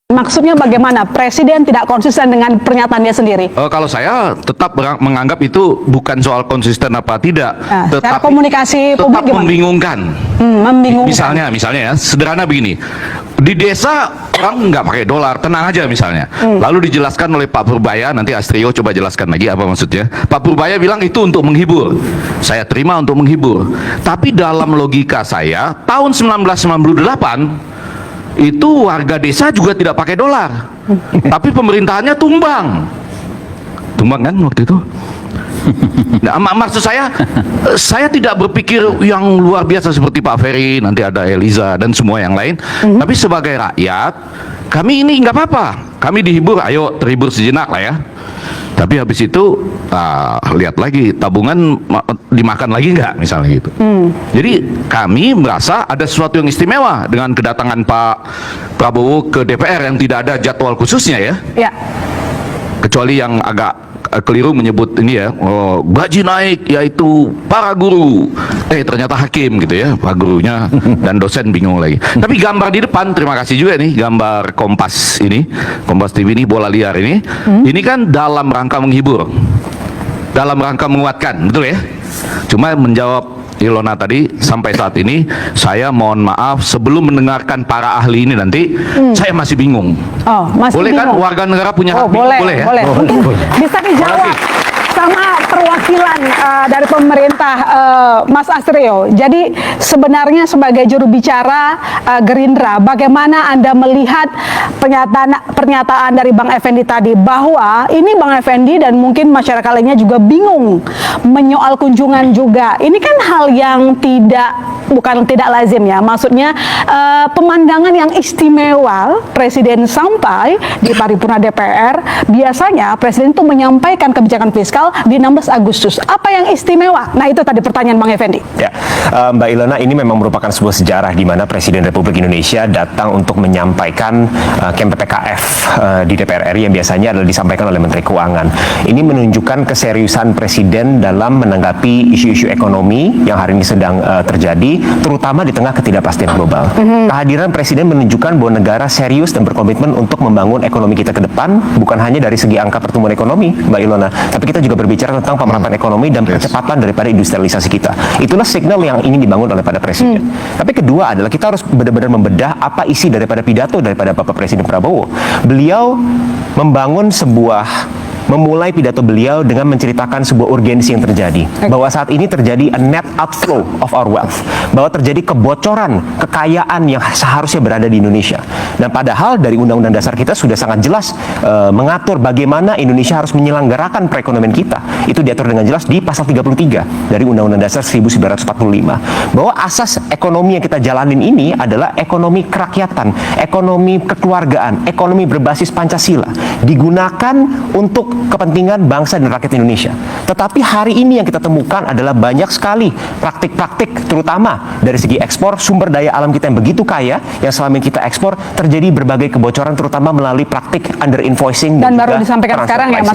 Maksudnya bagaimana? Presiden tidak konsisten dengan pernyataannya sendiri? Kalau saya tetap menganggap itu bukan soal konsisten apa tidak, Nah, secara tetapi komunikasi tetap publik gimana? membingungkan. Membingungkan. Misalnya ya, sederhana begini. Di desa orang nggak pakai dolar, tenang aja misalnya. Lalu dijelaskan oleh Pak Purbaya, nanti Astrio coba jelaskan lagi apa maksudnya. Pak Purbaya bilang itu untuk menghibur. Saya terima untuk menghibur. Tapi dalam logika saya, tahun 1998 itu warga desa juga tidak pakai dolar, tapi pemerintahannya tumbang kan waktu itu. Nah, maksud saya tidak berpikir yang luar biasa seperti Pak Ferry, nanti ada Eliza dan semua yang lain. Tapi sebagai rakyat, kami ini nggak apa-apa, kami dihibur, ayo terhibur sejenak lah ya. Tapi habis itu lihat lagi tabungan dimakan lagi nggak misalnya gitu. Jadi kami merasa ada sesuatu yang istimewa dengan kedatangan Pak Prabowo ke DPR yang tidak ada jadwal khususnya ya. Ya. Kecuali yang agak keliru menyebut ini ya, gaji naik yaitu para guru, ternyata hakim gitu ya, pak gurunya dan dosen bingung lagi. Tapi gambar di depan, terima kasih juga nih, gambar Kompas ini, Kompas TV ini, bola liar ini, ini kan dalam rangka menghibur, dalam rangka menguatkan, betul ya? Cuma menjawab Ilona tadi, sampai saat ini saya mohon maaf sebelum mendengarkan para ahli ini nanti, saya masih bingung. Oh, masih boleh bingung. Kan warga negara punya hak boleh, boleh ya? Boleh. Bisa dijawab sama perwakilan dari pemerintah, Mas Astrio. Jadi sebenarnya sebagai juru bicara Gerindra, bagaimana Anda melihat pernyataan dari Bang Effendi tadi, bahwa ini Bang Effendi dan mungkin masyarakat lainnya juga bingung menyoal kunjungan juga. Ini kan hal yang bukan tidak lazim ya, maksudnya pemandangan yang istimewa Presiden sampai di paripurna DPR. Biasanya Presiden itu menyampaikan kebijakan fiskal di 16 Agustus. Apa yang istimewa? Nah, itu tadi pertanyaan Bang Effendi. Ya, Mbak Ilona, ini memang merupakan sebuah sejarah di mana Presiden Republik Indonesia datang untuk menyampaikan camp PPKF di DPR RI yang biasanya adalah disampaikan oleh Menteri Keuangan. Ini menunjukkan keseriusan Presiden dalam menanggapi isu-isu ekonomi yang hari ini sedang terjadi, terutama di tengah ketidakpastian global. Kehadiran Presiden menunjukkan bahwa negara serius dan berkomitmen untuk membangun ekonomi kita ke depan, bukan hanya dari segi angka pertumbuhan ekonomi, Mbak Ilona, tapi kita juga berbicara tentang pemerataan ekonomi dan percepatan daripada industrialisasi kita. Itulah signal yang ingin dibangun oleh pada Presiden. Tapi kedua adalah kita harus benar-benar membedah apa isi daripada pidato daripada Bapak Presiden Prabowo. Beliau memulai pidato beliau dengan menceritakan sebuah urgensi yang terjadi, bahwa saat ini terjadi a net outflow of our wealth, bahwa terjadi kebocoran kekayaan yang seharusnya berada di Indonesia. Dan padahal dari Undang-Undang Dasar kita sudah sangat jelas mengatur bagaimana Indonesia harus menyelenggarakan perekonomian kita. Itu diatur dengan jelas di pasal 33 dari Undang-Undang Dasar 1945, bahwa asas ekonomi yang kita jalanin ini adalah ekonomi kerakyatan, ekonomi kekeluargaan, ekonomi berbasis Pancasila, digunakan untuk kepentingan bangsa dan rakyat Indonesia. Tetapi hari ini yang kita temukan adalah banyak sekali praktik-praktik, terutama dari segi ekspor sumber daya alam kita yang begitu kaya, yang selama ini kita ekspor, terjadi berbagai kebocoran, terutama melalui praktik under invoicing dan baru disampaikan sekarang ya, Mas.